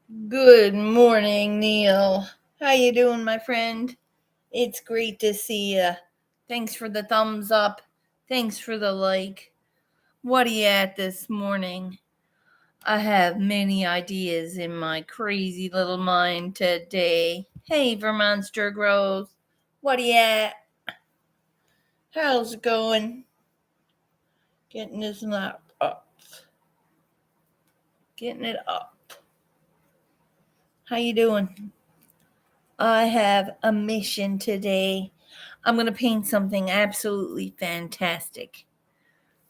Good morning, Neil. How you doing, my friend? It's great to see you. Thanks for the thumbs up. Thanks for the like. What are you at this morning? I have many ideas in my crazy little mind today. Hey, Vermonster Grows. What are you at? How's it going? Getting this lap up. Getting it up. How you doing? I have a mission today. I'm going to paint something absolutely fantastic.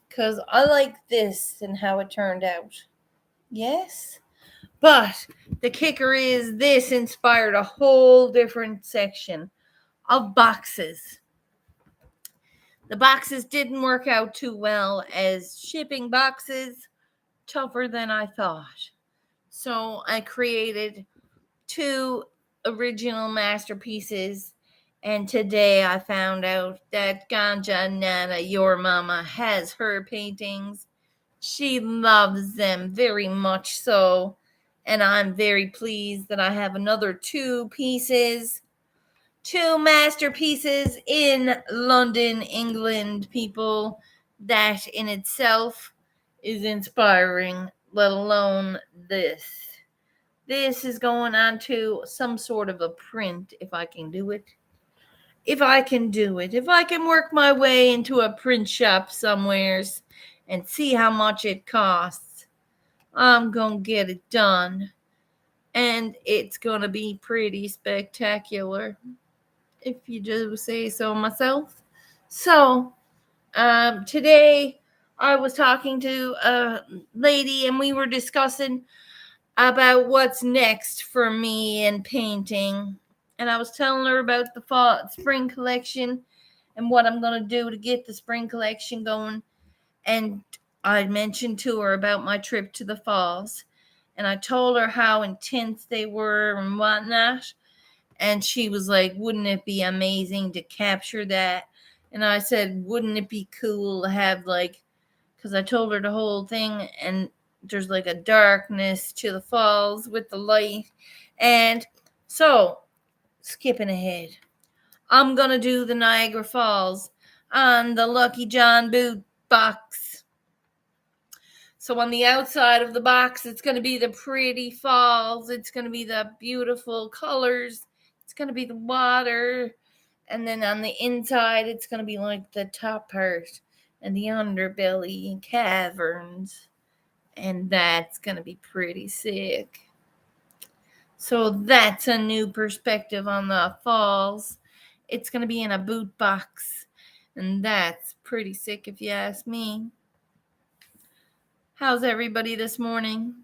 Because I like this and how it turned out. Yes? But the kicker is this inspired a whole different section of boxes. The boxes didn't work out too well as shipping boxes, tougher than I thought. So I created two original masterpieces. And today I found out that Ganja Nana, your mama, has her paintings. She loves them very much so. And I'm very pleased that I have another two masterpieces in London, England, people. That in itself is inspiring, let alone this. This is going on to some sort of a print if I can do it. If I can do it. If I can work my way into a print shop somewheres and see how much it costs, I'm going to get it done. And it's going to be pretty spectacular, if you do say so myself. So, today I was talking to a lady and we were discussing about what's next for me in painting. And I was telling her about the spring collection and what I'm going to do to get the spring collection going. And I mentioned to her about my trip to the falls. And I told her how intense they were and whatnot. And she was like, wouldn't it be amazing to capture that? And I said, wouldn't it be cool to have because I told her the whole thing, and there's like a darkness to the falls with the light. And so, skipping ahead, I'm going to do the Niagara Falls on the Lucky John boot box. So on the outside of the box, it's going to be the pretty falls. It's going to be the beautiful colors. It's going to be the water. And then on the inside, it's going to be like the top part and the underbelly and caverns. And that's going to be pretty sick. So that's a new perspective on the falls. It's going to be in a boot box. And that's pretty sick if you ask me. How's everybody this morning?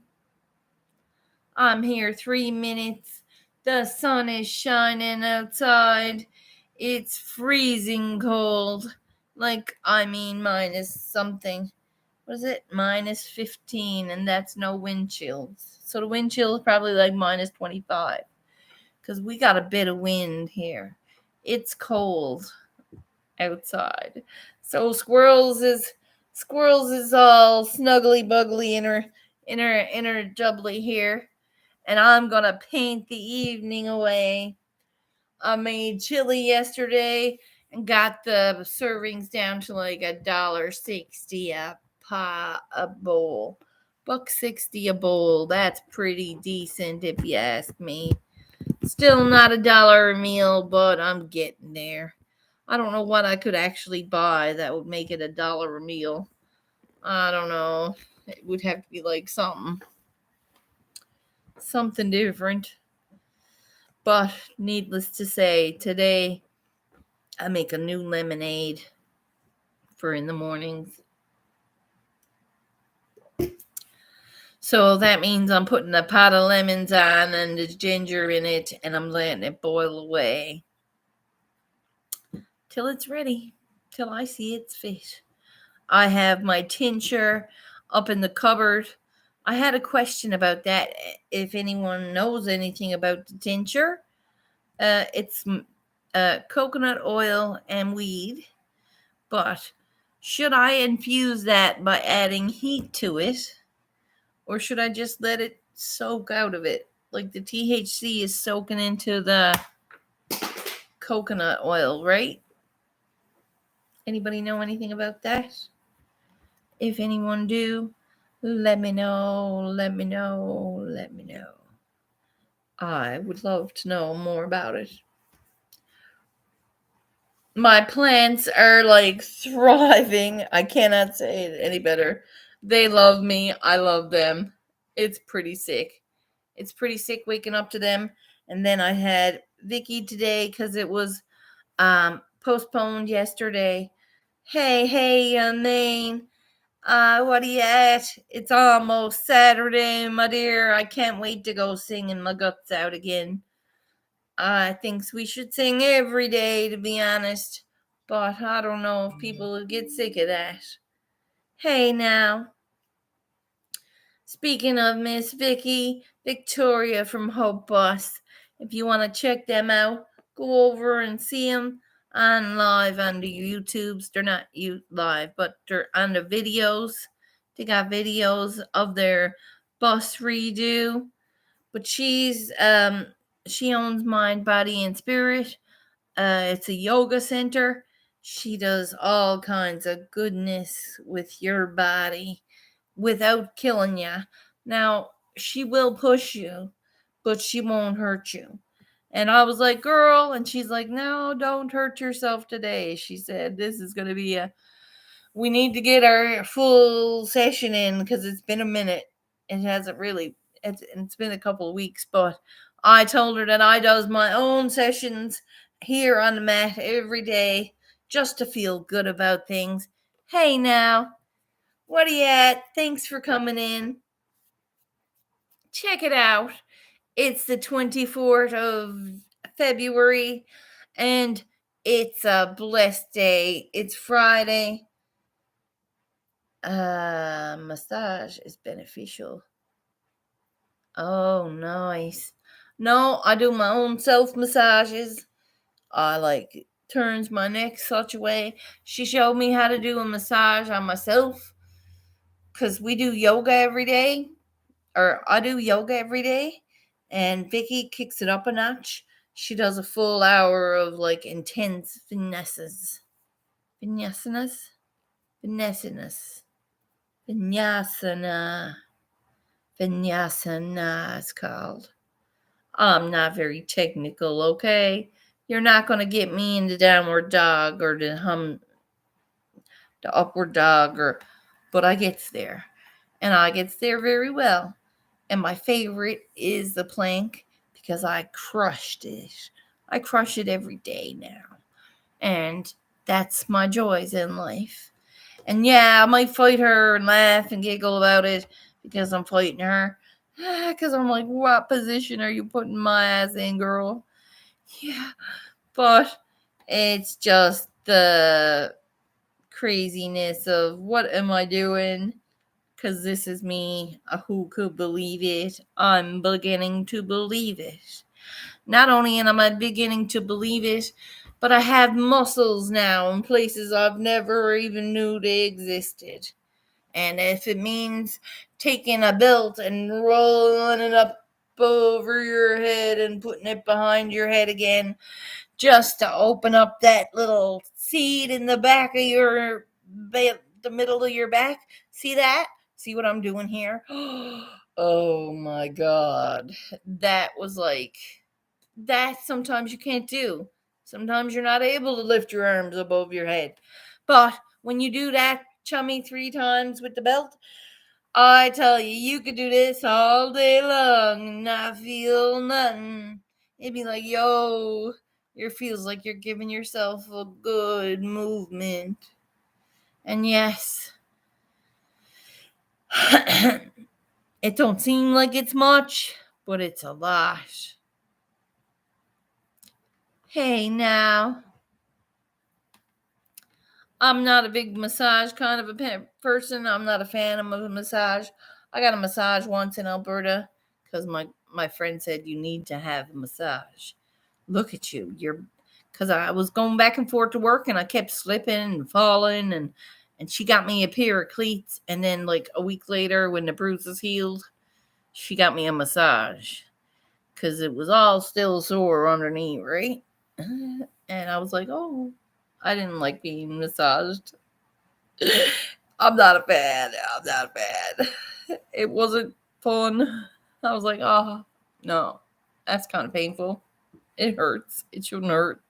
I'm here 3 minutes. The sun is shining outside. It's freezing cold. Minus something. What is it? Minus 15, and that's no wind chills. So the wind chill is probably like minus 25. Because we got a bit of wind here. It's cold outside. So Squirrels is all snuggly buggly in her jubbly here. And I'm gonna paint the evening away. I made chili yesterday and got the servings down to like $1.60 a bowl. $1.60 a bowl. That's pretty decent if you ask me. Still not $1 a meal, but I'm getting there. I don't know what I could actually buy that would make it $1 a meal. I don't know. It would have to be like something different. But needless to say, today I make a new lemonade for in the mornings. So that means I'm putting a pot of lemons on and there's ginger in it, and I'm letting it boil away till it's ready, till I see it's fit. I have my tincture up in the cupboard. I had a question about that. If anyone knows anything about the tincture, it's coconut oil and weed. But should I infuse that by adding heat to it? Or should I just let it soak out of it like the THC is soaking into the coconut oil, right? Anybody know anything about that? If anyone do, let me know. I would love to know more about it. My plants are like thriving. I cannot say it any better. They love me. I love them. It's pretty sick. It's pretty sick waking up to them. And then I had Vicky today because it was postponed yesterday. Hey, Maine. What are you at? It's almost Saturday, my dear. I can't wait to go singing my guts out again. I think we should sing every day, to be honest. But I don't know if people will get sick of that. Hey now. Speaking of Miss Victoria from Hope Bus, if you want to check them out, go over and see them on live on the YouTubes. They're not live, but they're on the videos. They got videos of their bus redo. But she owns Mind, Body, and Spirit. It's a yoga center. She does all kinds of goodness with your body without killing you. Now, she will push you, but she won't hurt you. And I was like, girl, and she's like, no, don't hurt yourself today. She said, this is going to be we need to get our full session in because it's been a minute. It hasn't really, it's been a couple of weeks, but I told her that I does my own sessions here on the mat every day just to feel good about things. Hey now, what are you at? Thanks for coming in. Check it out. It's the 24th of February and it's a blessed day. It's Friday. Massage is beneficial. Oh, nice. No, I do my own self massages. I like turns my neck such a way. She showed me how to do a massage on myself because we do yoga every day, or I do yoga every day, and Vicky kicks it up a notch. She does a full hour of like intense vinyasana. Vinyasana, it's called. I'm not very technical, okay? You're not going to get me into downward dog or the upward dog, but I gets there. And I gets there very well. And my favorite is the plank because I crushed it. I crush it every day now. And that's my joys in life. And yeah, I might fight her and laugh and giggle about it because I'm fighting her. Because I'm like, what position are you putting my ass in, girl? Yeah, but it's just the craziness of what am I doing? Because this is me. Who could believe it? I'm beginning to believe it. Not only am I beginning to believe it, but I have muscles now in places I've never even knew they existed. And if it means taking a belt and rolling it up over your head and putting it behind your head again, just to open up that little seed in the back of the middle of your back. See that? See what I'm doing here? Oh my God. That was like, that sometimes you can't do. Sometimes you're not able to lift your arms above your head. But when you do that chummy 3 times with the belt, I tell you, you could do this all day long and not feel nothing. It'd be like, yo, it feels like you're giving yourself a good movement. And yes, it don't seem like it's much, but it's a lot. Hey now. I'm not a big massage kind of a person. I'm not a fan of a massage. I got a massage once in Alberta because my friend said you need to have a massage. Look at you. Because I was going back and forth to work and I kept slipping and falling and she got me a pair of cleats. And then like a week later when the bruise is healed, she got me a massage. because it was all still sore underneath, right? And I was like, oh, I didn't like being massaged. I'm not a fan. It wasn't fun. I was like, oh, no, that's kind of painful. It hurts. It shouldn't hurt.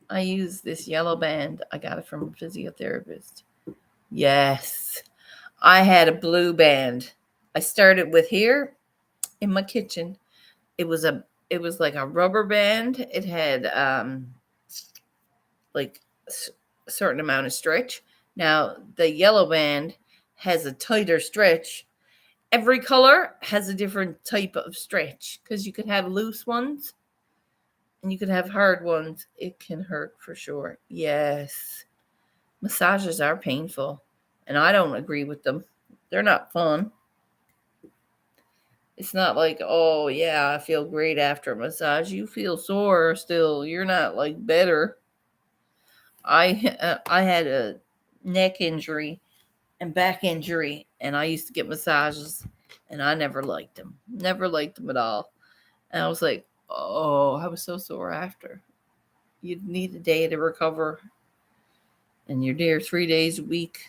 I use this yellow band. I got it from a physiotherapist. Yes. I had a blue band. I started with here in my kitchen. It was like a rubber band. It had like a certain amount of stretch. Now the yellow band has a tighter stretch. Every color has a different type of stretch because you could have loose ones and you could have hard ones. It can hurt for sure. Yes. Massages are painful, and I don't agree with them. They're not fun. It's not like, oh, yeah, I feel great after a massage. You feel sore still. You're not like better. I had a neck injury and back injury, and I used to get massages, and I never liked them. Never liked them at all. And I was like, oh, I was so sore after. You'd need a day to recover, and you're there 3 days a week.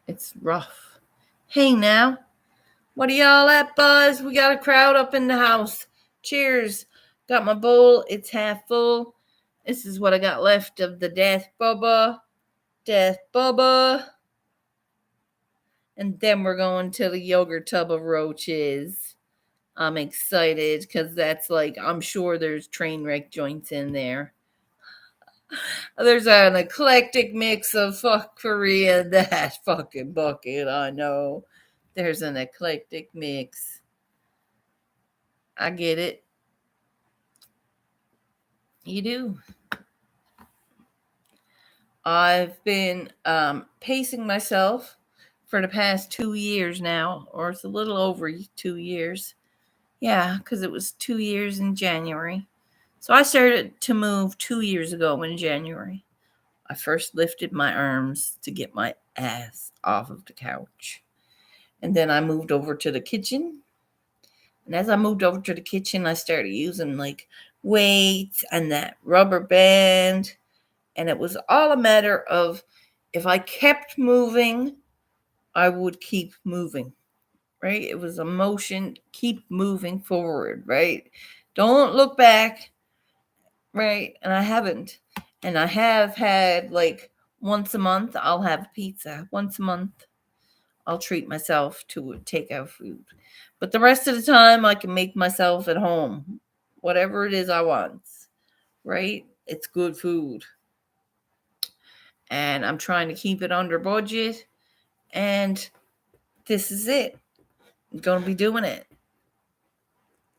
It's rough. Hey, now. What are y'all at, Buzz? We got a crowd up in the house. Cheers. Got my bowl. It's half full. This is what I got left of the Death Bubba. And then we're going to the yogurt tub of roaches. I'm excited because that's like, I'm sure there's train wreck joints in there. There's an eclectic mix of fuckery in that fucking bucket. I know. There's an eclectic mix. I get it. You do. I've been pacing myself for the past 2 years now, or it's a little over 2 years. Yeah, because it was 2 years in January. So I started to move 2 years ago in January. I first lifted my arms to get my ass off of the couch. And then I moved over to the kitchen. And as I moved over to the kitchen, I started using like weights and that rubber band. And it was all a matter of if I kept moving, I would keep moving, right? It was a motion, keep moving forward, right? Don't look back, right? And I haven't. And I have had like once a month, I'll have pizza. Once a month, I'll treat myself to takeout food. But the rest of the time, I can make myself at home, whatever it is I want, right? It's good food. And I'm trying to keep it under budget. And this is it. I'm going to be doing it.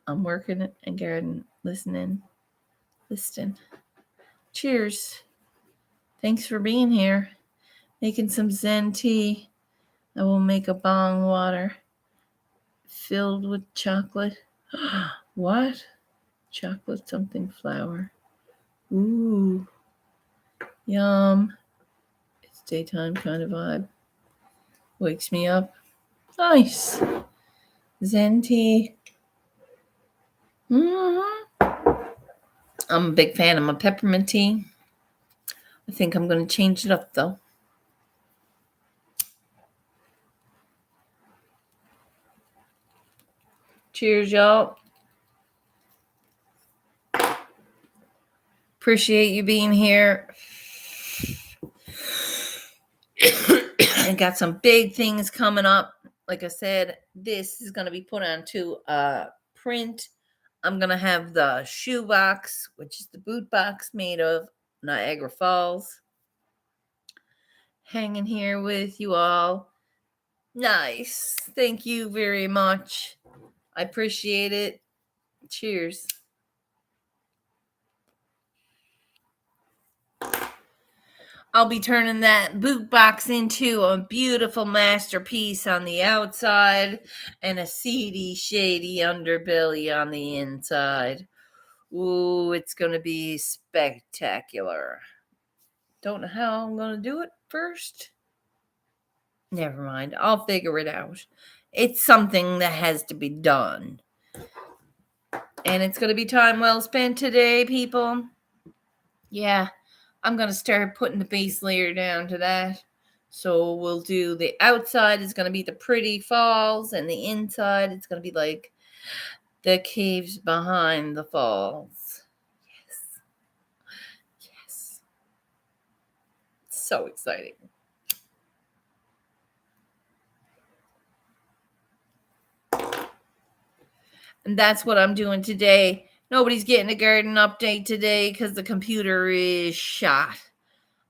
I'm working and garden, listening. Cheers. Thanks for being here. Making some Zen tea. I will make a bong water filled with chocolate. What? Chocolate something flour. Ooh. Yum. It's daytime kind of vibe. Wakes me up. Nice. Zen tea. Mm-hmm. I'm a big fan of my peppermint tea. I think I'm going to change it up, though. Cheers, y'all. Appreciate you being here. And got some big things coming up. Like I said, this is going to be put onto print. I'm going to have the shoe box, which is the boot box made of Niagara Falls, hanging here with you all. Nice. Thank you very much. I appreciate it. Cheers. I'll be turning that boot box into a beautiful masterpiece on the outside and a seedy, shady underbelly on the inside. Ooh, it's going to be spectacular. Don't know how I'm going to do it first. Never mind. I'll figure it out. It's something that has to be done. And it's going to be time well spent today, people. Yeah, I'm going to start putting the base layer down to that. So we'll do the outside is going to be the pretty falls, and the inside it's going to be like the caves behind the falls. Yes. Yes. So exciting. And that's what I'm doing today. Nobody's getting a garden update today because the computer is shot.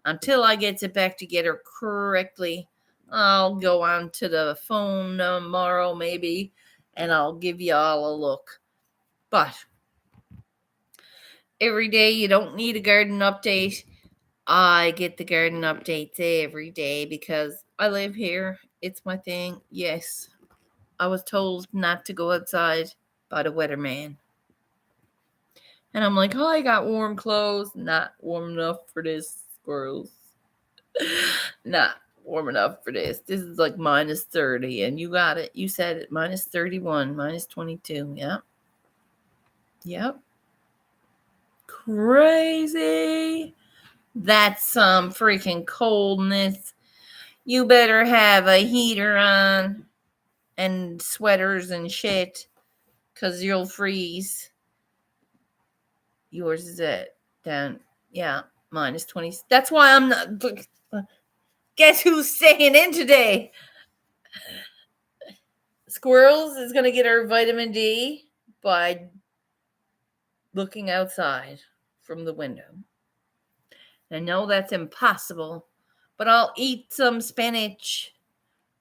Until I get it back together correctly, I'll go on to the phone tomorrow maybe, and I'll give you all a look. But every day you don't need a garden update. I get the garden updates every day because I live here. It's my thing. Yes, I was told not to go outside by the weatherman. And I'm like, oh, I got warm clothes. Not warm enough for this, squirrels. Not warm enough for this. This is like minus 30. And you got it. You said it. Minus 31, minus 22. Yep. Yep. Crazy. That's some freaking coldness. You better have a heater on and sweaters and shit, because you'll freeze. Yours is at down, yeah, minus 20. That's why I'm not. Guess who's staying in today? Squirrels is going to get her vitamin D by looking outside from the window. I know that's impossible, but I'll eat some spinach,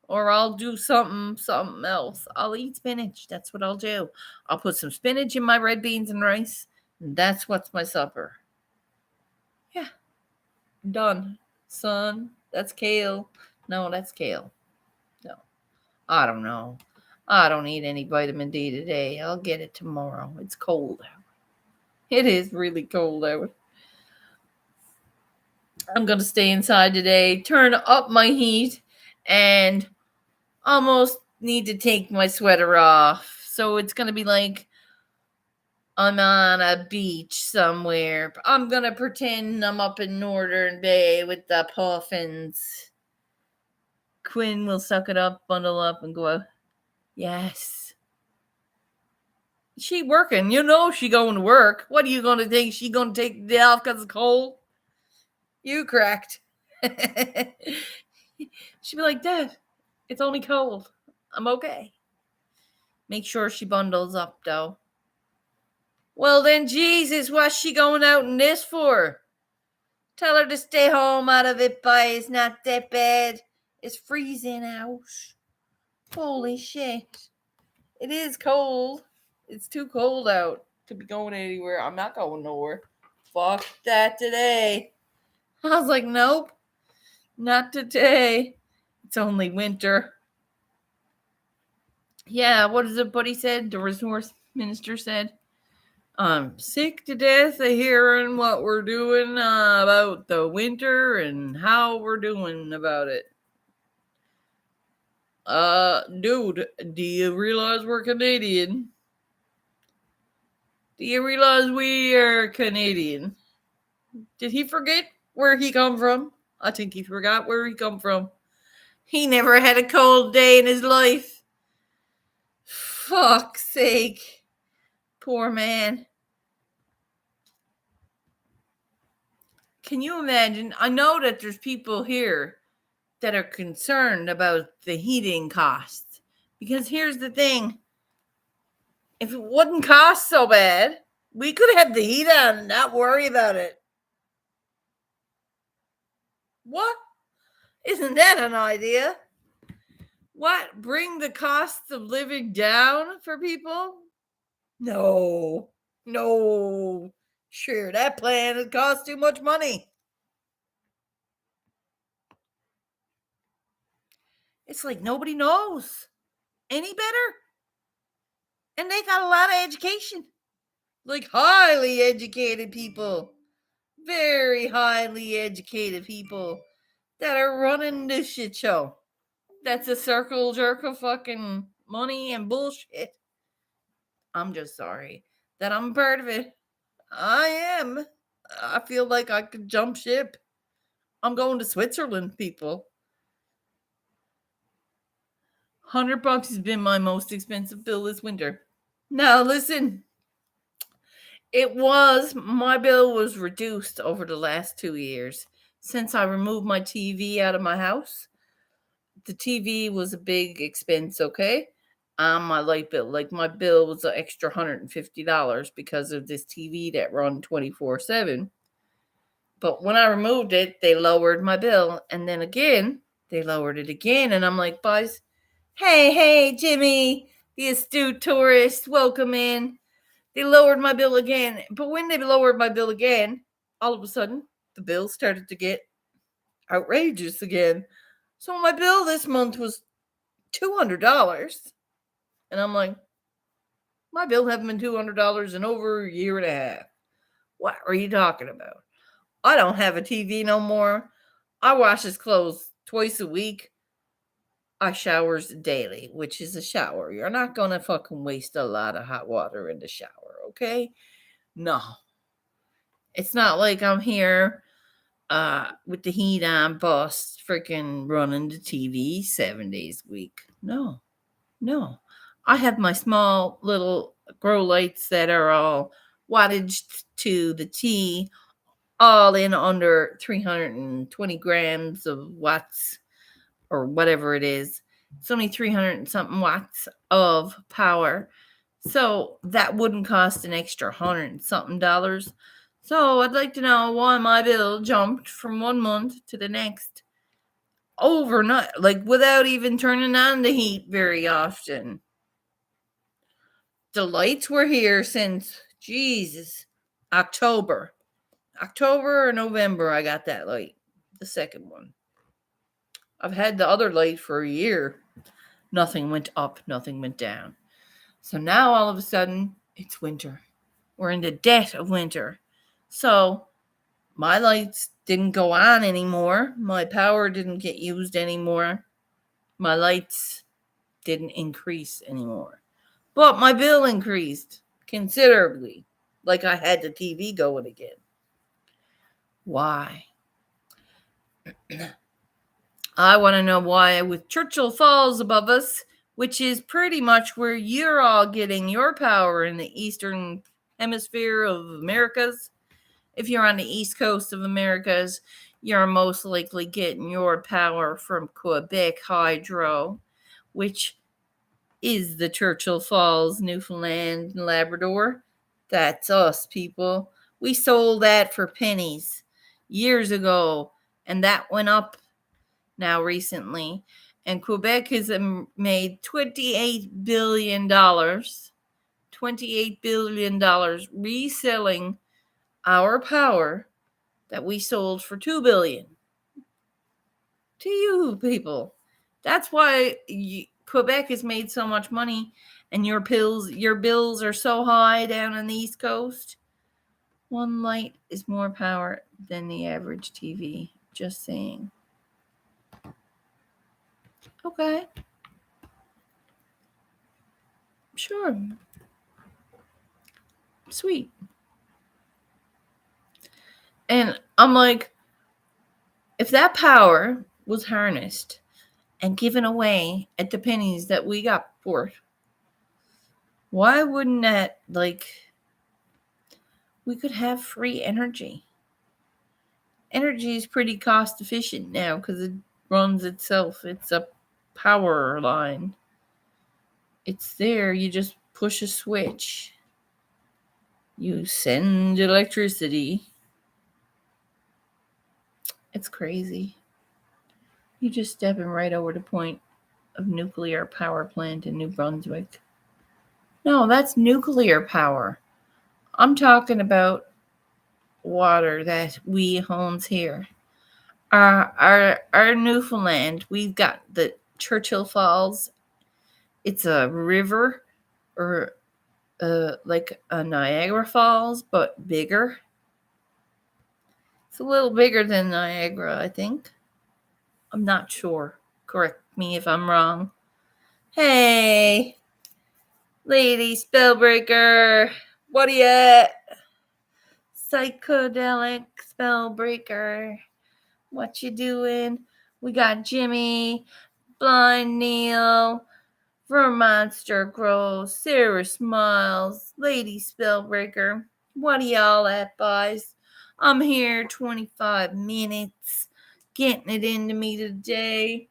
or I'll do something else. I'll eat spinach. That's what I'll do. I'll put some spinach in my red beans and rice. And that's what's my supper. Yeah. Done. Son, that's kale. No, that's kale. No. I don't know. I don't need any vitamin D today. I'll get it tomorrow. It's cold out. It is really cold out. I'm going to stay inside today, turn up my heat, and almost need to take my sweater off. So it's going to be like I'm on a beach somewhere. I'm going to pretend I'm up in Northern Bay with the puffins. Quinn will suck it up, bundle up, and go out. Yes. She working. You know she going to work. What are you going to think? She going to take the day off because it's cold? You correct. She'd be like, Dad, it's only cold. I'm okay. Make sure she bundles up, though. Well, then, Jesus, what's she going out in this for? Tell her to stay home out of it, boy. It's not that bad. It's freezing out. Holy shit. It is cold. It's too cold out to be going anywhere. I'm not going nowhere. Fuck that today. I was like, nope. Not today. It's only winter. Yeah, what is it buddy said? The resource minister said, I'm sick to death of hearing what we're doing about the winter and how we're doing about it. Dude, do you realize we're Canadian? Do you realize we are Canadian? Did he forget where he come from? I think he forgot where he come from. He never had a cold day in his life. Fuck's sake. Poor man. Can you imagine? I know that there's people here that are concerned about the heating costs. Because here's the thing. If it wouldn't cost so bad, we could have the heat on and not worry about it. What? Isn't that an idea? What? Bring the cost of living down for people? No. Sure, that plan would cost too much money. It's like nobody knows any better. And they got a lot of education. Like highly educated people. Very highly educated people that are running this shit show. That's a circle jerk of fucking money and bullshit. I'm just sorry that I'm part of it. I am. I feel like I could jump ship. I'm going to Switzerland, people. $100 has been my most expensive bill this winter. Now listen, my bill was reduced over the last 2 years since I removed my TV out of my house. The TV was a big expense, okay? On my light bill. Like my bill was an extra $150 because of this TV that run 24/7. But when I removed it, they lowered my bill. And then again, they lowered it again. And I'm like, boys, hey, Jimmy, the astute tourist, welcome in. They lowered my bill again. But when they lowered my bill again, all of a sudden, the bill started to get outrageous again. So my bill this month was $200. And I'm like, my bill hasn't been $200 in over a year and a half. What are you talking about? I don't have a TV no more. I wash his clothes twice a week. I showers daily, which is a shower. You're not going to fucking waste a lot of hot water in the shower, okay? No. It's not like I'm here with the heat on, bust, freaking running the TV 7 days a week. No. I have my small little grow lights that are all wattage to the T, all in under 320 grams of watts or whatever it is. It's only 300 and something watts of power. So that wouldn't cost an extra $100 and something dollars. So I'd like to know why my bill jumped from 1 month to the next overnight, like without even turning on the heat very often. The lights were here since, Jesus, October or November. I got that light, the second one. I've had the other light for a year. Nothing went up, nothing went down. So now all of a sudden, it's winter. We're in the debt of winter. So my lights didn't go on anymore. My power didn't get used anymore. My lights didn't increase anymore. But my bill increased considerably, like I had the TV going again. Why? I want to know why, with Churchill Falls above us, which is pretty much where you're all getting your power in the eastern hemisphere of Americas. If you're on the east coast of Americas, you're most likely getting your power from Quebec Hydro, which is the Churchill Falls, Newfoundland and Labrador. That's us, people. We sold that for pennies years ago, and that went up now recently. And Quebec has made $28 billion reselling our power that we sold for $2 billion to you people. That's why Quebec has made so much money, and your bills are so high down on the East Coast. One light is more power than the average TV. Just saying. Okay. Sure. Sweet. And I'm like, if that power was harnessed and given away at the pennies that we got for it, why wouldn't that, we could have free energy? Energy is pretty cost efficient now because it runs itself. It's a power line. It's there. You just push a switch. You send electricity. It's crazy. You're just stepping right over the point of nuclear power plant in New Brunswick. No, that's nuclear power. I'm talking about water that we owns here. Our Newfoundland, we've got the Churchill Falls. It's a river, or like a Niagara Falls, but bigger. It's a little bigger than Niagara, I think. I'm not sure. Correct me if I'm wrong. Hey, lady spellbreaker, what are you at? Psychedelic spellbreaker, what you doing? We got Jimmy, Blind Neil, Vermonster Grows, Sarah Smiles, Lady Spellbreaker. What are y'all at, boys? I'm here 25 minutes, getting it into me today.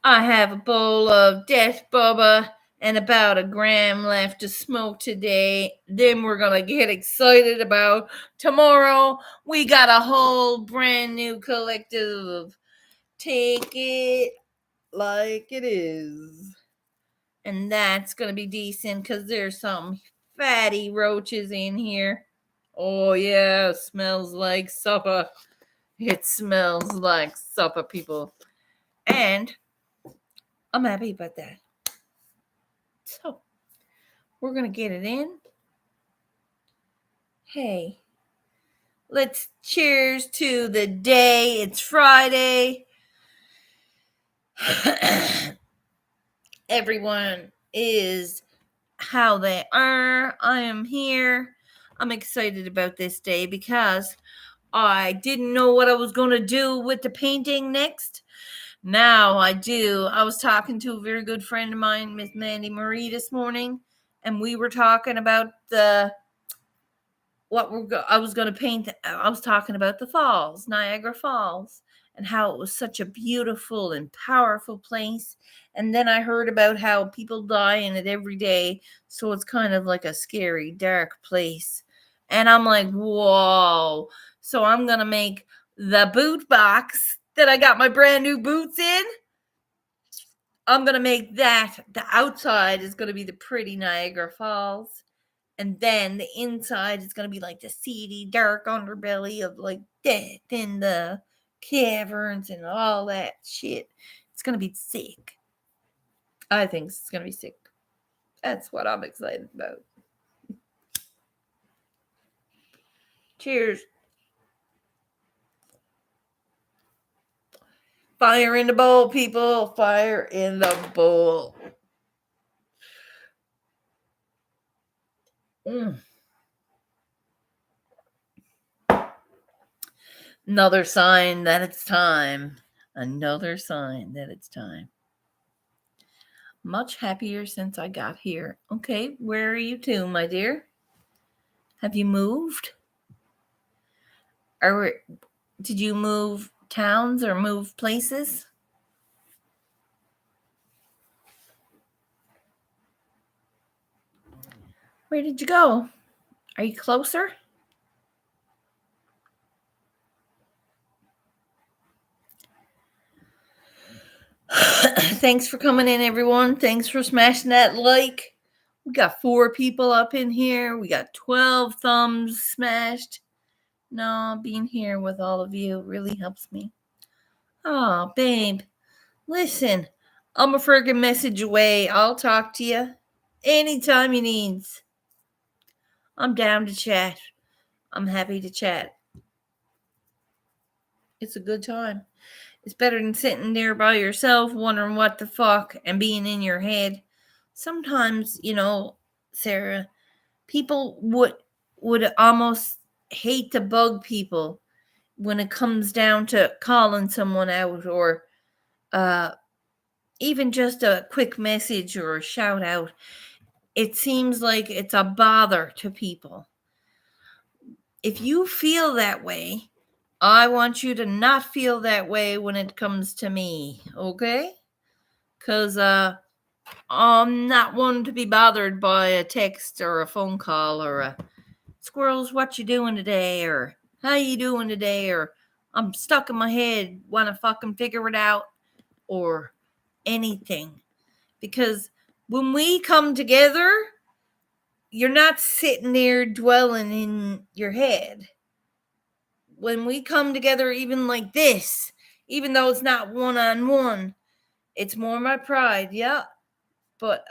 I have a bowl of Death Bubba and about a gram left to smoke today. Then we're going to get excited about tomorrow. We got a whole brand new collective of Take It Like It Is. And that's going to be decent because there's some fatty roaches in here. Oh, yeah, it smells like supper. It smells like supper, people. And I'm happy about that. So, we're going to get it in. Hey, let's cheers to the day. It's Friday. Everyone is how they are. I am here. I'm excited about this day because I didn't know what I was going to do with the painting next. Now I do. I was talking to a very good friend of mine, Miss Mandy Marie, this morning, and we were talking about I was going to paint. I was talking about the falls, Niagara Falls, and how it was such a beautiful and powerful place. And then I heard about how people die in it every day, so it's kind of like a scary, dark place. And I'm like, whoa. So I'm going to make the boot box that I got my brand new boots in. I'm going to make that. The outside is going to be the pretty Niagara Falls. And then the inside is going to be like the seedy, dark underbelly of like death in the caverns and all that shit. It's going to be sick. I think it's going to be sick. That's what I'm excited about. Cheers. Fire in the bowl, people. Fire in the bowl. Another sign that it's time. Another sign that it's time. Much happier since I got here. Okay, where are you to, my dear? Have you moved? Or did you move towns or move places? Where did you go? Are you closer? Thanks for coming in, everyone. Thanks for smashing that like. We got 4 people up in here. We got 12 thumbs smashed. No, being here with all of you really helps me. Oh, babe. Listen, I'm a friggin' message away. I'll talk to you anytime you need. I'm down to chat. I'm happy to chat. It's a good time. It's better than sitting there by yourself wondering what the fuck and being in your head. Sometimes, Sarah, people would almost hate to bug people when it comes down to calling someone out or even just a quick message or a shout out. It seems like it's a bother to people. If you feel that way, I want you to not feel that way when it comes to me, okay? Because I'm not one to be bothered by a text or a phone call or a squirrels, what you doing today? Or how you doing today? Or I'm stuck in my head, want to fucking figure it out or anything. Because when we come together, you're not sitting there dwelling in your head. When we come together, even like this, even though it's not one-on-one, it's more my pride, yeah. But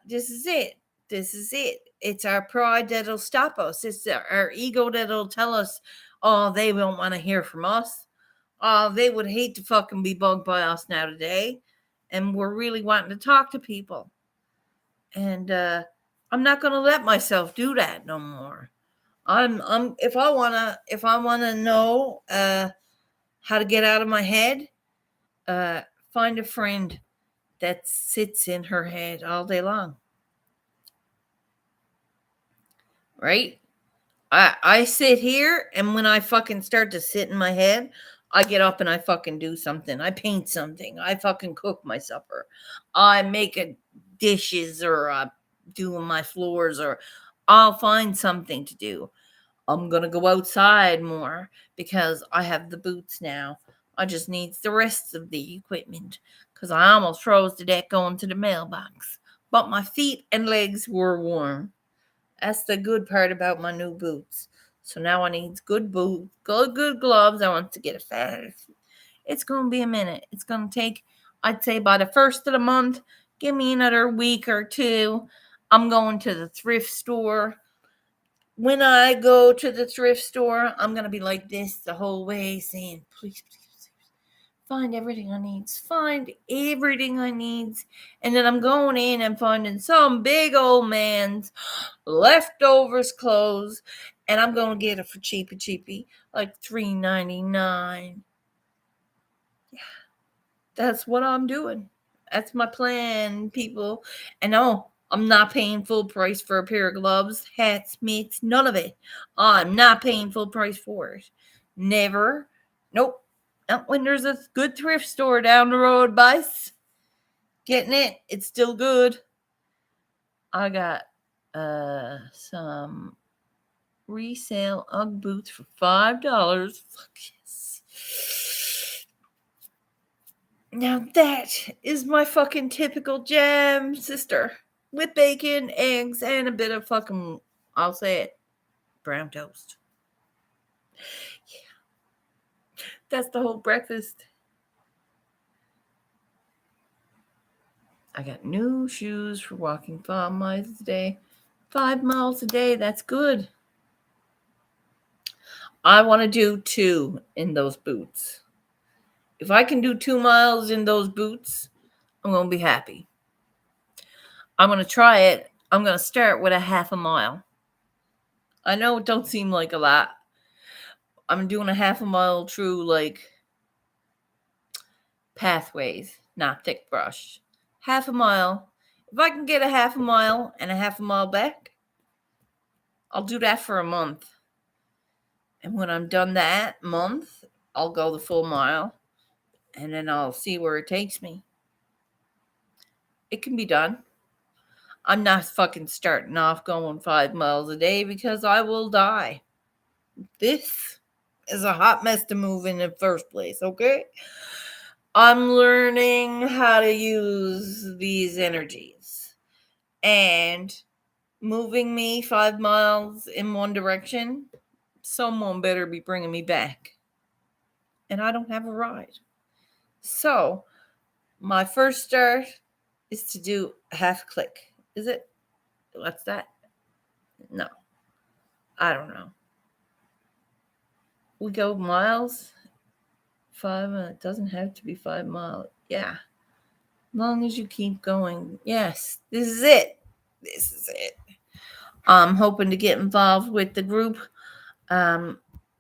this is it. This is it. It's our pride that'll stop us. It's our ego that'll tell us, oh, they won't want to hear from us. They would hate to fucking be bugged by us now today. And we're really wanting to talk to people. And I'm not gonna let myself do that no more. If I wanna know how to get out of my head, find a friend that sits in her head all day long. Right? I sit here, and when I fucking start to sit in my head, I get up and I fucking do something. I paint something. I fucking cook my supper. I make dishes, or do my floors, or I'll find something to do. I'm gonna go outside more because I have the boots now. I just need the rest of the equipment because I almost froze to death going to the mailbox. But my feet and legs were warm. That's the good part about my new boots. So now I need good boots, good gloves. I want to get it fast. It's gonna be a minute. It's gonna take, I'd say, by the first of the month. Give me another week or two. I'm going to the thrift store. When I go to the thrift store, I'm gonna be like this the whole way, saying, "Please, please, find everything I need. Find everything I need." And then I'm going in and finding some big old man's leftovers clothes, and I'm gonna get it for cheapy, like $3.99. Yeah, that's what I'm doing. That's my plan, people. And no, I'm not paying full price for a pair of gloves, hats, mitts, none of it. I'm not paying full price for it. Never. Nope. Not when there's a good thrift store down the road, boys. Getting it. It's still good. I got some resale Ugg boots for $5. Fuck yes. Now that is my fucking typical jam, sister. With bacon, eggs, and a bit of fucking, I'll say it, brown toast. Yeah. That's the whole breakfast. I got new shoes for walking 5 miles a day. 5 miles a day, that's good. I want to do 2 in those boots. If I can do 2 miles in those boots, I'm going to be happy. I'm going to try it. I'm going to start with a half a mile. I know it don't seem like a lot. I'm doing a half a mile through like pathways, not thick brush. Half a mile. If I can get a half a mile and a half a mile back, I'll do that for a month. And when I'm done that month, I'll go the full mile, and then I'll see where it takes me. It can be done. I'm not fucking starting off going 5 miles a day because I will die. This is a hot mess to move in the first place, okay? I'm learning how to use these energies. And moving me 5 miles in one direction, someone better be bringing me back. And I don't have a ride. So, my first start is to do a half click. Is it? What's that? No. I don't know. We go miles. 5, it doesn't have to be 5 miles. Yeah. Long as you keep going. Yes, this is it. This is it. I'm hoping to get involved with the group.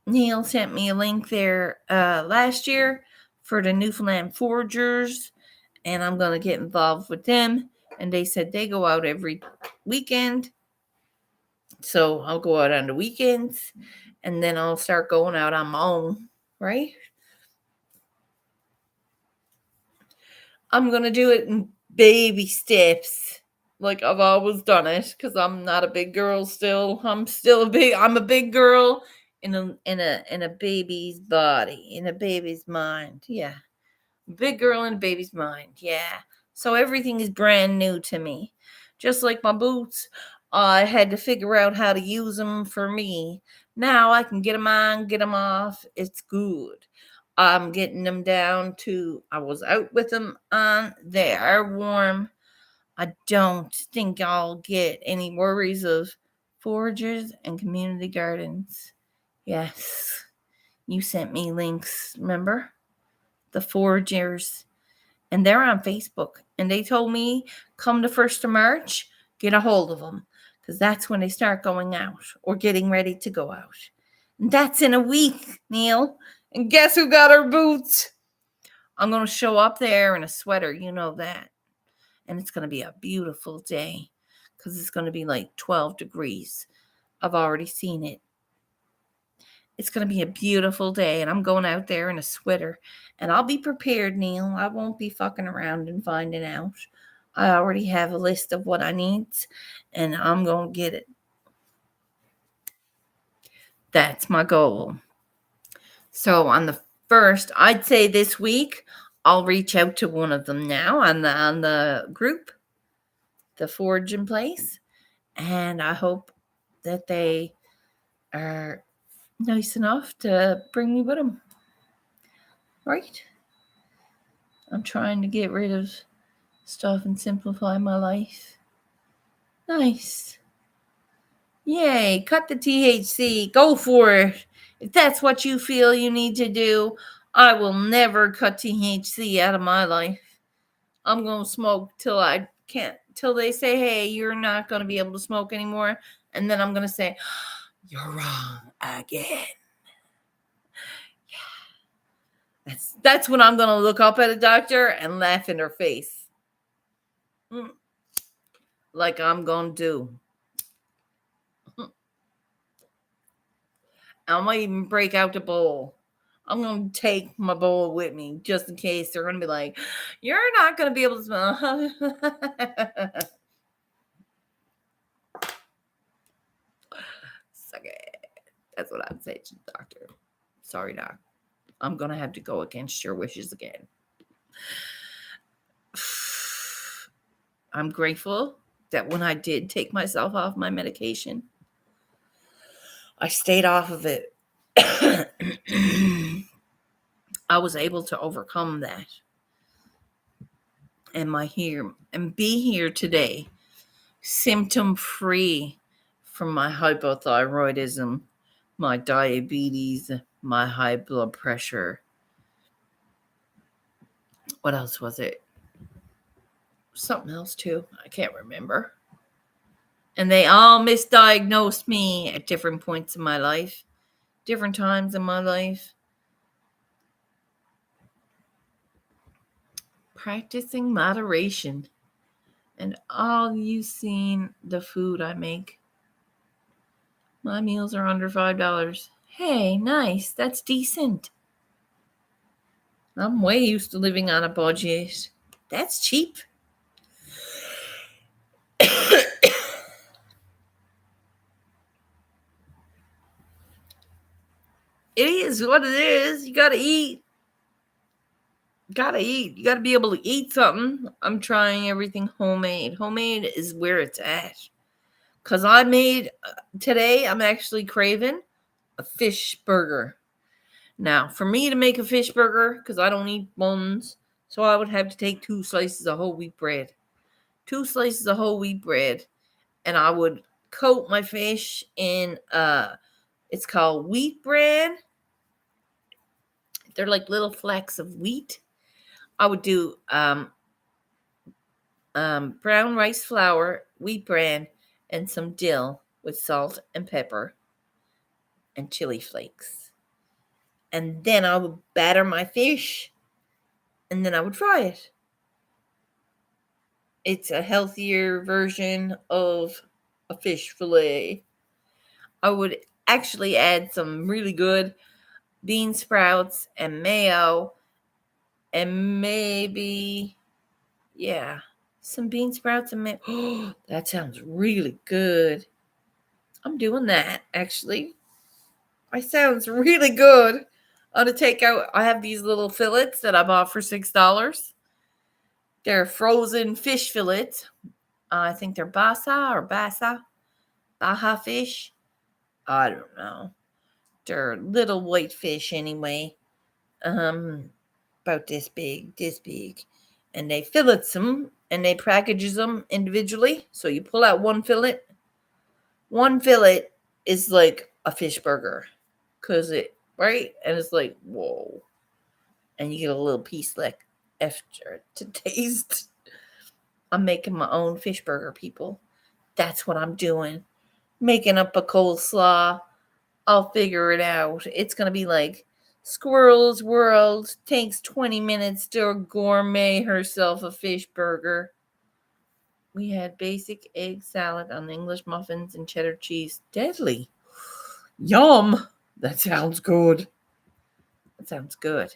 Neil sent me a link there last year for the Newfoundland Foragers, and I'm going to get involved with them. And they said they go out every weekend. So I'll go out on the weekends, and then I'll start going out on my own, right? I'm going to do it in baby steps, like I've always done it, because I'm not a big girl still. I'm a big girl in a baby's body, in a baby's mind. Yeah. Big girl in a baby's mind. Yeah. So everything is brand new to me. Just like my boots, I had to figure out how to use them for me. Now I can get them on, get them off. It's good. I'm getting them down to, I was out with them on. They are warm. I don't think I'll get any worries of foragers and community gardens. Yes. You sent me links, remember? The Foragers. And they're on Facebook. And they told me, come the 1st of March, get a hold of them. Because that's when they start going out or getting ready to go out. And that's in a week, Neil. And guess who got her boots? I'm going to show up there in a sweater. You know that. And it's going to be a beautiful day. Because it's going to be like 12 degrees. I've already seen it. It's going to be a beautiful day, and I'm going out there in a sweater. And I'll be prepared, Neil. I won't be fucking around and finding out. I already have a list of what I need, and I'm going to get it. That's my goal. So on the 1st, I'd say this week, I'll reach out to one of them now on the group, the Foraging Place, and I hope that they are nice enough to bring me with them. Right? I'm trying to get rid of stuff and simplify my life. Nice. Yay, cut the THC. Go for it. If that's what you feel you need to do, I will never cut THC out of my life. I'm going to smoke till I can't, till they say, hey, you're not going to be able to smoke anymore. And then I'm going to say, you're wrong again. Yeah. That's when I'm going to look up at a doctor and laugh in her face. Like I'm going to do. I might even break out the bowl. I'm going to take my bowl with me just in case they're going to be like, you're not going to be able to smell. Suck it. That's what I'd say to the doctor. Sorry, doc. I'm going to have to go against your wishes again. I'm grateful that when I did take myself off my medication, I stayed off of it. I was able to overcome that and be here today, symptom free from my hypothyroidism, my diabetes, my high blood pressure. What else was it? Something else too. I can't remember. And they all misdiagnosed me at different points in my life, different times in my life. Practicing moderation. And all you seen the food I make. My meals are under $5. Hey, nice. That's decent. I'm way used to living on a budget. That's cheap. It is what it is. You gotta eat. You gotta be able to eat something. I'm trying everything homemade. Homemade is where it's at. Because I made, today I'm actually craving a fish burger. Now, for me to make a fish burger, because I don't eat bones, so I would have to take 2 slices of whole wheat bread. 2 slices of whole wheat bread. And I would coat my fish in, it's called wheat bread. They're like little flecks of wheat. I would do brown rice flour, wheat bran, and some dill with salt and pepper and chili flakes. And then I would batter my fish, and then I would fry it. It's a healthier version of a fish fillet. I would actually add some really good bean sprouts and mayo, and maybe, some bean sprouts and mayo. Oh, that sounds really good. I'm doing that, actually. It sounds really good. On a takeout, I have these little fillets that I bought for $6. They're frozen fish fillets. I think they're Baja fish. I don't know. They're little white fish anyway. About this big. And they fillets them and they packages them individually. So you pull out one fillet. One fillet is like a fish burger because it right? And it's like, whoa. And you get a little piece like extra to taste. I'm making my own fish burger, people. That's what I'm doing. Making up a coleslaw. I'll figure it out. It's going to be like Squirrel's World takes 20 minutes to gourmet herself a fish burger. We had basic egg salad on English muffins and cheddar cheese. Deadly. Yum. That sounds good. That sounds good.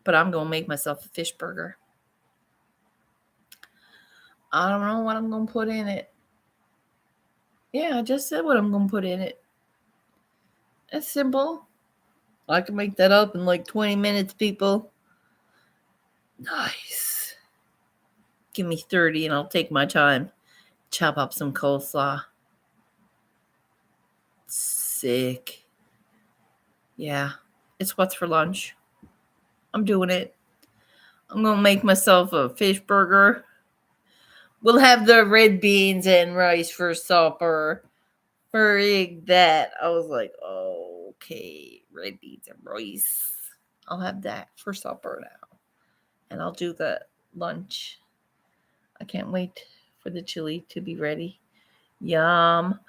But I'm going to make myself a fish burger. I don't know what I'm going to put in it. Yeah, I just said what I'm going to put in it. It's simple. I can make that up in like 20 minutes, people. Nice. Give me 30 and I'll take my time. Chop up some coleslaw. Sick. Yeah, it's what's for lunch. I'm doing it. I'm going to make myself a fish burger. We'll have the red beans and rice for supper. Frig that. I was like, oh, okay, red beans and rice. I'll have that for supper now. And I'll do the lunch. I can't wait for the chili to be ready. Yum.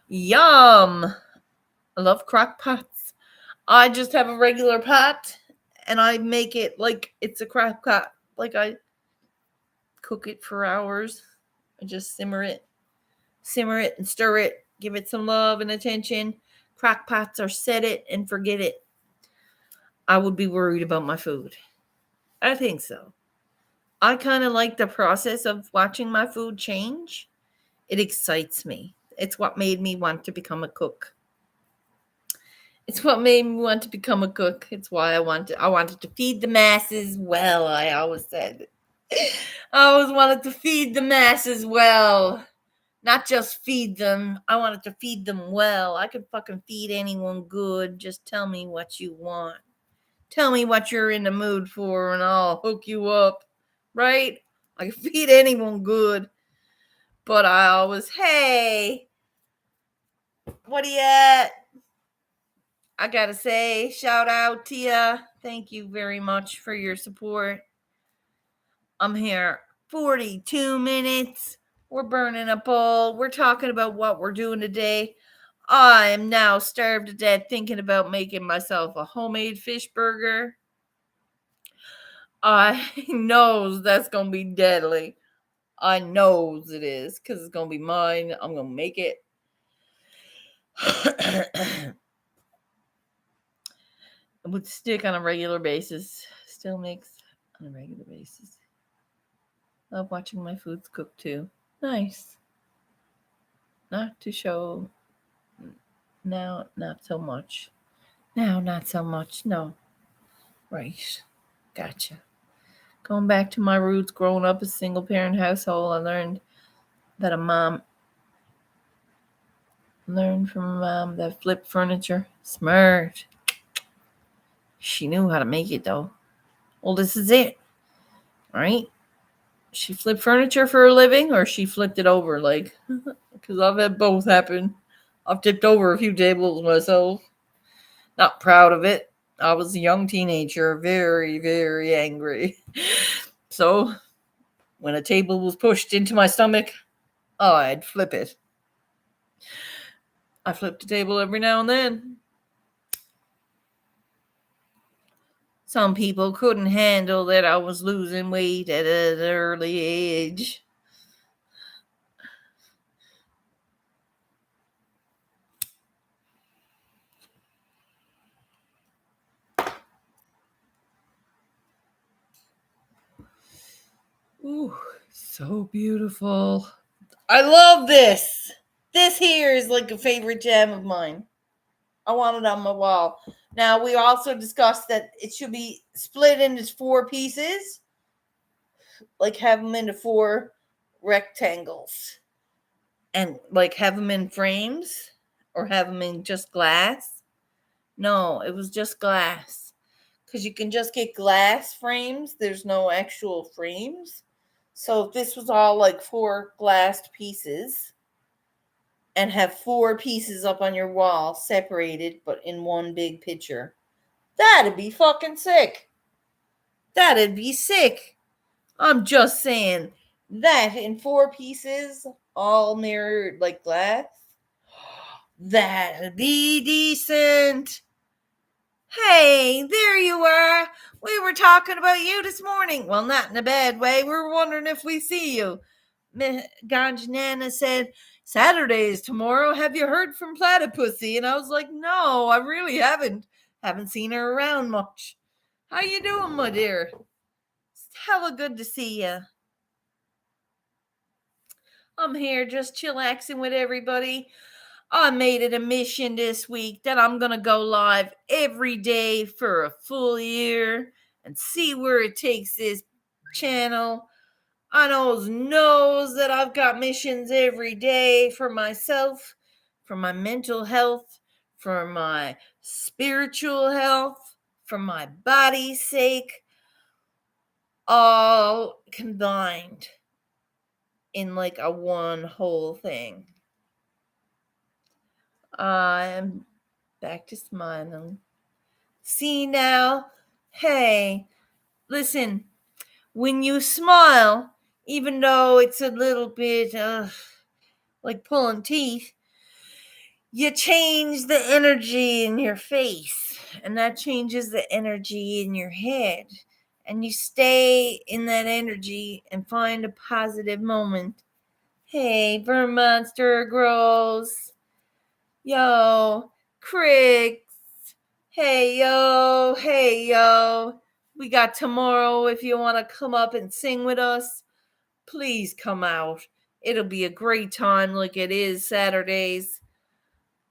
Yum. I love crock pots. I just have a regular pot and I make it like it's a crock pot. Like I cook it for hours. I just simmer it and stir it. Give it some love and attention. Crock pots are set it and forget it. I would be worried about my food. I think so. I kind of like the process of watching my food change. It excites me. It's what made me want to become a cook. It's what made me want to become a cook. It's why I wanted to feed the masses well, I always said. I always wanted to feed the masses well. Not just feed them. I wanted to feed them well. I could fucking feed anyone good. Just tell me what you want. Tell me what you're in the mood for and I'll hook you up. Right? I can feed anyone good. But I always, hey, what are you at? I gotta say, shout out to you. Thank you very much for your support. I'm here 42 minutes. We're burning a bowl. We're talking about what we're doing today. I am now starved to death thinking about making myself a homemade fish burger. I knows that's going to be deadly. I knows it is because it's going to be mine. I'm going to make it. With stick on a regular basis. Still makes on a regular basis. Love watching my foods cook too. Nice. Not to show. Now, not so much. Now, not so much. No. Right. Gotcha. Going back to my roots, growing up a single parent household, I learned that learned from a mom that flipped furniture. Smart. She knew how to make it though. Well, this is it. Right? She flipped furniture for a living or she flipped it over, like, because I've had both happen. I've tipped over a few tables myself. Not proud of it. I was a young teenager, very, very angry. So, when a table was pushed into my stomach, I'd flip it. I flipped a table every now and then. Some people couldn't handle that I was losing weight at an early age. Ooh, so beautiful. I love this. This here is like a favorite gem of mine. I want it on my wall. Now, we also discussed that it should be split into 4 pieces. Like, have them into 4 rectangles. And, like, have them in frames. Or have them in just glass. No, it was just glass. Because you can just get glass frames. There's no actual frames. So, this was all, like, 4 glassed pieces. and have 4 pieces up on your wall, separated but in one big picture. That'd be fucking sick. That'd be sick. I'm just saying. That in 4 pieces, all mirrored like glass. That'd be decent. Hey, there you are. We were talking about you this morning. Well, not in a bad way. We were wondering if we see you. Ganjanana said, Saturday is tomorrow. Have you heard from Platypussy? And I was like, no, I really haven't. Haven't seen her around much. How you doing, my dear? It's hella good to see you. I'm here just chillaxing with everybody. I made it a mission this week that I'm going to go live every day for a full year and see where it takes this channel. I knows that I've got missions every day for myself, for my mental health, for my spiritual health, for my body's sake, all combined in like a one whole thing. I'm back to smiling. See now? Hey, listen, when you smile, even though it's a little bit like pulling teeth, you change the energy in your face, and that changes the energy in your head. And you stay in that energy and find a positive moment. Hey, Burn Monster Girls. Yo, Cricks. Hey, yo. We got tomorrow. If you want to come up and sing with us, please come out. It'll be a great time like it is Saturdays.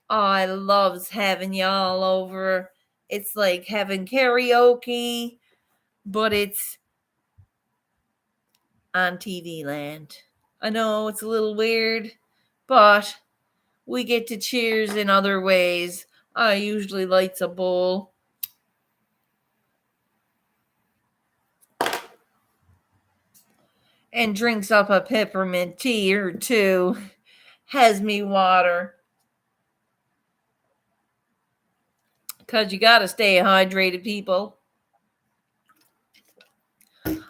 I loves having y'all over. It's like having karaoke, but it's on TV land. I know it's a little weird, but we get to cheers in other ways. I usually lights a bowl. And drinks up a peppermint tea or two. Has me water. Because you got to stay hydrated, people.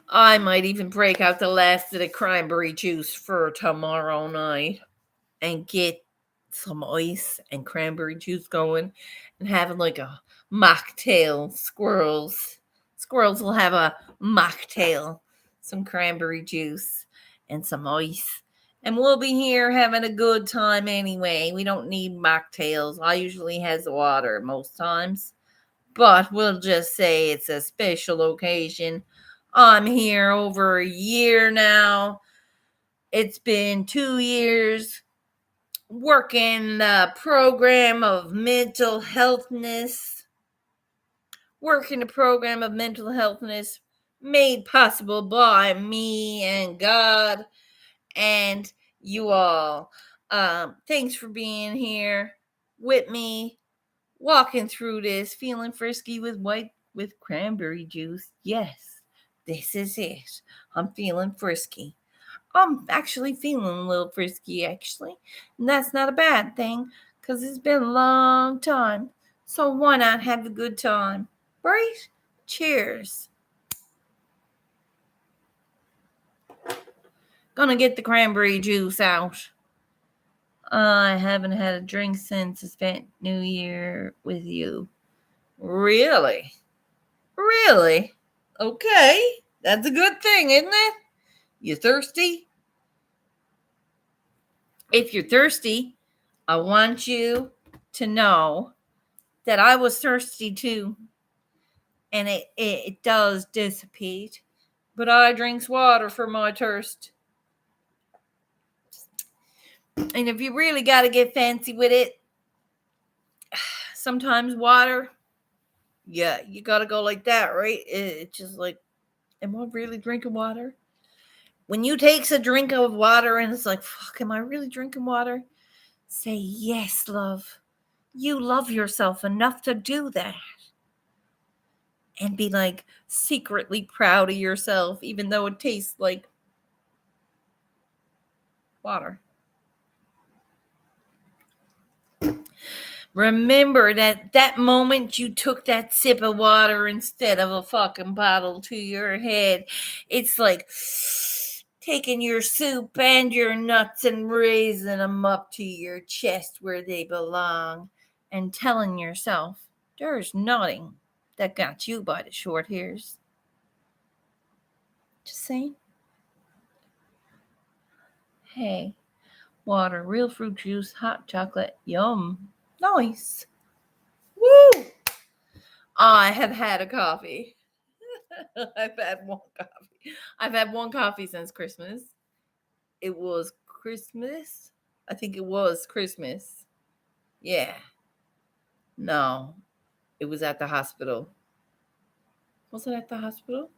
I might even break out the last of the cranberry juice for tomorrow night and get some ice and cranberry juice going and having like a mocktail. Squirrels will have a mocktail, some cranberry juice and some ice. And we'll be here having a good time anyway. We don't need mocktails. I usually has water most times. But we'll just say it's a special occasion. I'm here over a year now. It's been 2 years working the program of mental healthness. Working the program of mental healthness made possible by me and God and you all. Thanks for being here with me, walking through this, feeling frisky with cranberry juice. Yes, this is it. I'm feeling frisky. I'm actually feeling a little frisky, actually. And that's not a bad thing, because it's been a long time. So why not have a good time? Right? Cheers. Gonna get the cranberry juice out. I haven't had a drink since I spent New Year with you. Really? Really? Okay. That's a good thing, isn't it? You thirsty? If you're thirsty, I want you to know that I was thirsty too. And it does dissipate. But I drinks water for my thirst. And if you really got to get fancy with it, sometimes water, yeah, you got to go like that, right? It's just like, am I really drinking water? When you takes a drink of water and it's like, fuck, am I really drinking water? Say, yes, love. You love yourself enough to do that. And be like secretly proud of yourself, even though it tastes like water. Remember that moment you took that sip of water instead of a fucking bottle to your head. It's like taking your soup and your nuts and raising them up to your chest where they belong and telling yourself, there's nothing that got you by the short hairs. Just saying. Hey, water, real fruit juice, hot chocolate, yum. Nice. Woo! I have had a coffee. I've had one coffee. I've had one coffee since Christmas. It was Christmas. I think it was Christmas. Yeah. No, it was at the hospital. Was it at the hospital?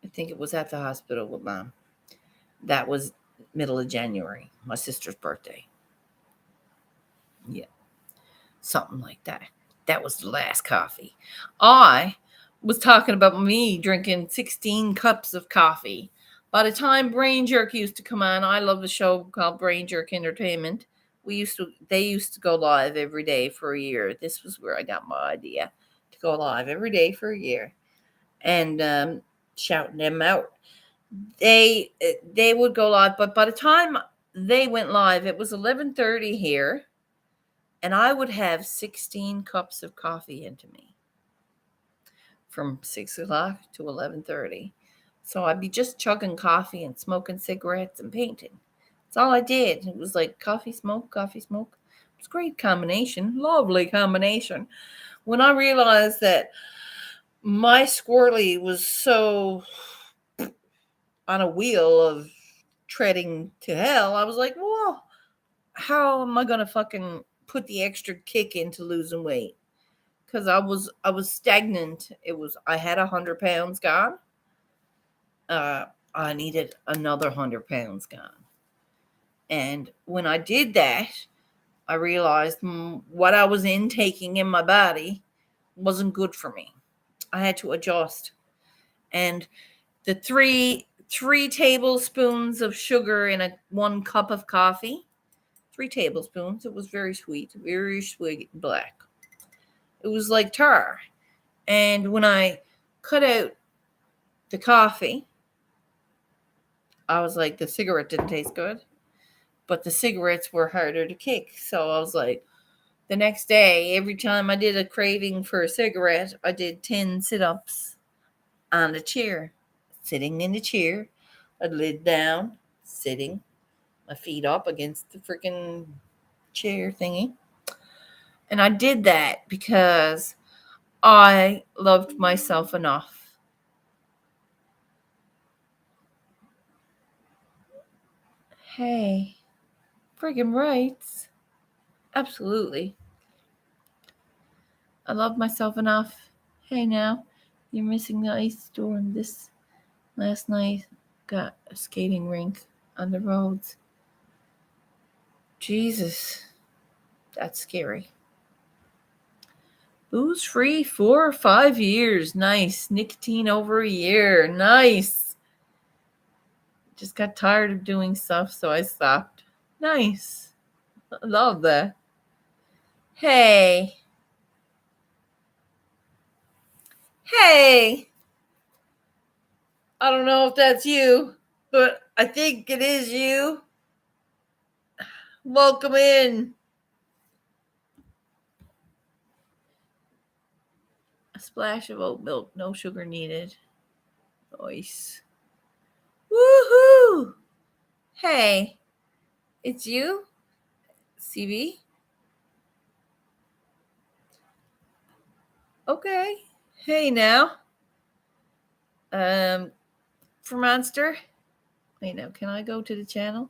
I think it was at the hospital with mom. That was middle of January, my sister's birthday. Yeah, something like that. That was the last coffee. I was talking about me drinking 16 cups of coffee. By the time Brain Jerk used to come on, I love the show called Brain Jerk Entertainment. They used to go live every day for a year. This was where I got my idea to go live every day for a year and shouting them out. They would go live, but by the time they went live, it was 11:30 here, and I would have 16 cups of coffee into me from 6 o'clock to 11:30. So I'd be just chugging coffee and smoking cigarettes and painting. That's all I did. It was like coffee, smoke, coffee, smoke. It was a great combination, lovely combination. When I realized that my squirrely was so on a wheel of treading to hell, I was like, well, how am I gonna fucking put the extra kick into losing weight? Because I was stagnant. I had 100 pounds gone. I needed another 100 pounds gone. And when I did that, I realized what I was intaking in my body wasn't good for me. I had to adjust. And the three tablespoons of sugar in a 1 cup of coffee, 3 tablespoons. It was very sweet black. It was like tar. And when I cut out the coffee, I was like, the cigarette didn't taste good, but the cigarettes were harder to kick. So I was like, the next day, every time I did a craving for a cigarette, I did 10 sit ups on the chair, sitting in the chair, a lid down, sitting, my feet up against the freaking chair thingy. And I did that because I loved myself enough. Hey, friggin' rights. Absolutely. I love myself enough. Hey now, you're missing the ice storm this last night. Got a skating rink on the roads. Jesus, that's scary. Booze free 4 or 5 years. Nice. Nicotine over a year. Nice. Just got tired of doing stuff, so I stopped. Nice. I love that. Hey. Hey. I don't know if that's you, but I think it is you. Welcome in. A splash of oat milk, no sugar needed. Nice. Woohoo! Hey, it's you, CB? Okay. Hey now. For Monster. Wait now, can I go to the channel?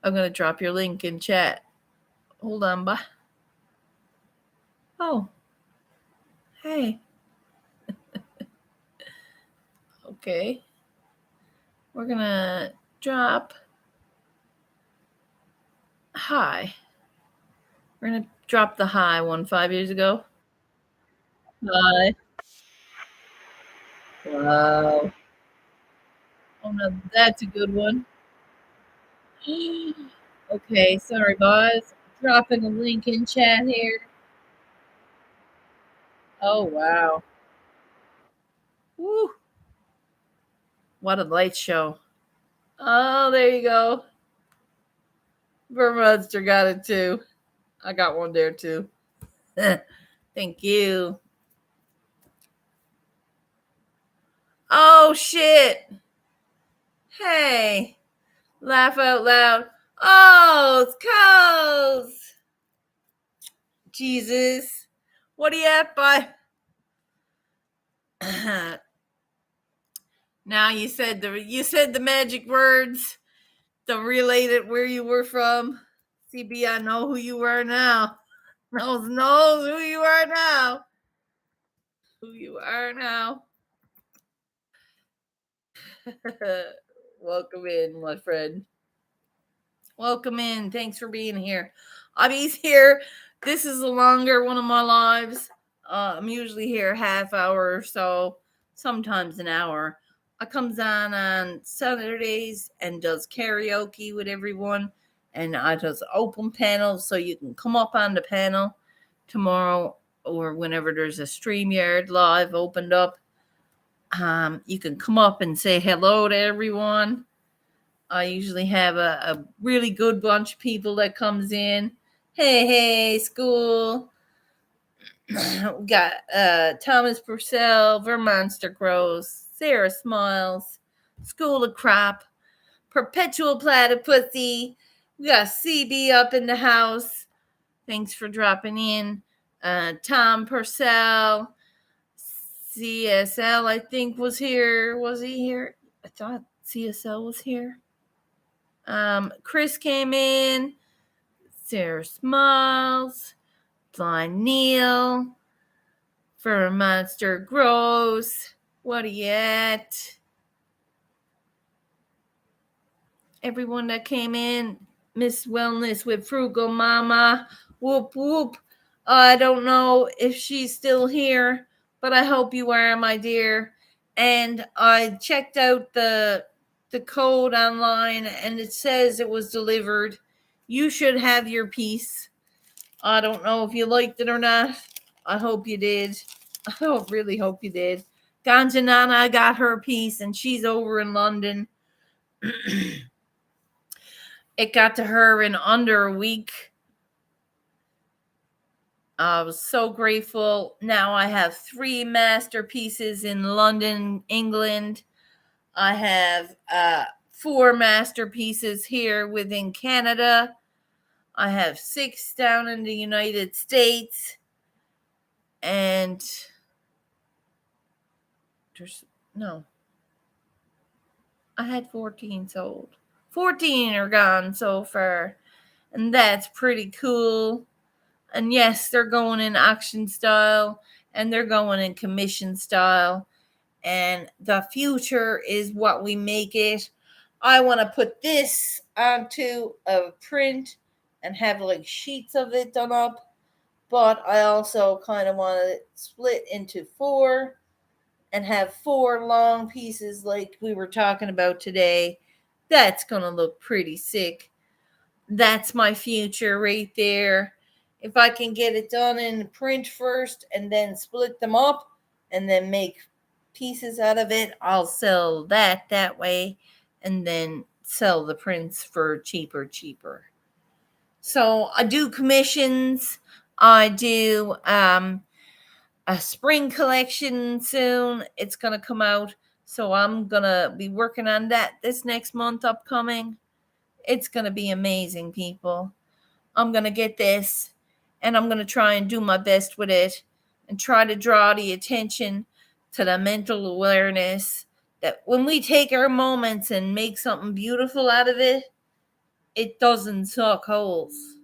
I'm gonna drop your link in chat. Hold on, bye. Oh. Hey. Okay. We're gonna drop hi. We're gonna drop the high one 5 years ago. Hi. Wow. Oh no, that's a good one. Okay, sorry, guys. dropping a link in chat here. Oh wow. Woo. What a light show. Oh, there you go. Vermonster got it too. I got one there too. Thank you. Oh shit. Hey. Laugh out loud. Oh, it's Coles. Jesus. What are you at by? Now you said the magic words. The related where you were from. CB, I know who you are now. Knows who you are now. Who you are now. Welcome in, my friend. Welcome in. Thanks for being here. Abby's here. This is a longer one of my lives. I'm usually here half hour or so, sometimes an hour. I comes on Saturdays and does karaoke with everyone, and I does open panels, so you can come up on the panel tomorrow or whenever there's a StreamYard live opened up. You can come up and say hello to everyone. I usually have a really good bunch of people that comes in. Hey, school. We got Thomas Purcell, Vermonster Grows, Sarah Smiles, School of Crop, Perpetual Platypussy. We got CB up in the house. Thanks for dropping in. Tom Purcell, CSL, I think was here. Was he here? I thought CSL was here. Chris came in. Sarah Smiles. Blind Neil. Vermonster Grows. What are you at? Everyone that came in. Miss Wellness with Frugal Mama. Whoop whoop. I don't know if she's still here, but I hope you are, my dear. And I checked out the code online and it says it was delivered. You should have your piece. I don't know if you liked it or not. I hope you did. I really hope you did. Ganjanana got her piece and she's over in London. It got to her in under a week. I was so grateful. Now I have 3 masterpieces in London, England. I have 4 masterpieces here within Canada. I have 6 down in the United States. And I had 14 sold. 14 are gone so far. And that's pretty cool. And yes, they're going in auction style and they're going in commission style. And the future is what we make it. I want to put this onto a print and have like sheets of it done up. But I also kind of want to split into 4 and have 4 long pieces like we were talking about today. That's going to look pretty sick. That's my future right there. If I can get it done in print first and then split them up and then make pieces out of it, I'll sell that way and then sell the prints for cheaper. So I do commissions. I do a spring collection soon. It's going to come out. So I'm going to be working on that this next month upcoming. It's going to be amazing, people. I'm going to get this and I'm going to try and do my best with it and try to draw the attention to the mental awareness that when we take our moments and make something beautiful out of it, it doesn't suck holes.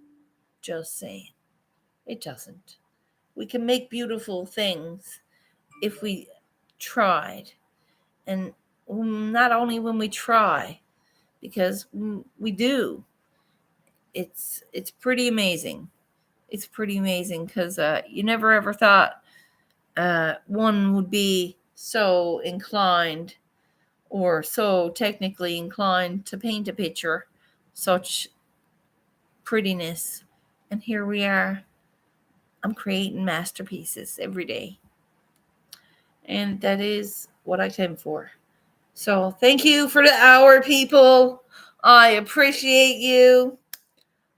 Just saying. It doesn't. We can make beautiful things if we tried. And not only when we try, because we do. It's pretty amazing. It's pretty amazing because you never ever thought one would be so inclined or so technically inclined to paint a picture, such prettiness And here we are. I'm creating masterpieces every day. And that is what I came for. So thank you for the hour, people. I appreciate you.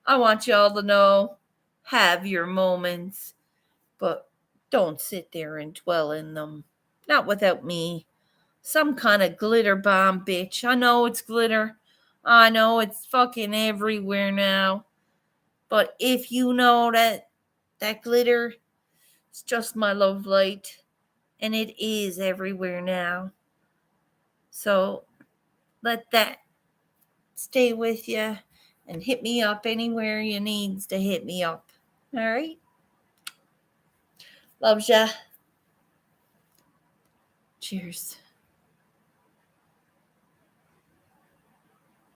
I want y'all to know, have your moments, but don't sit there and dwell in them. Not without me. Some kind of glitter bomb, bitch. I know it's glitter. I know it's fucking everywhere now. But if you know that glitter, it's just my love light. And it is everywhere now. So let that stay with you and hit me up anywhere you needs to hit me up. All right? Loves ya. Cheers.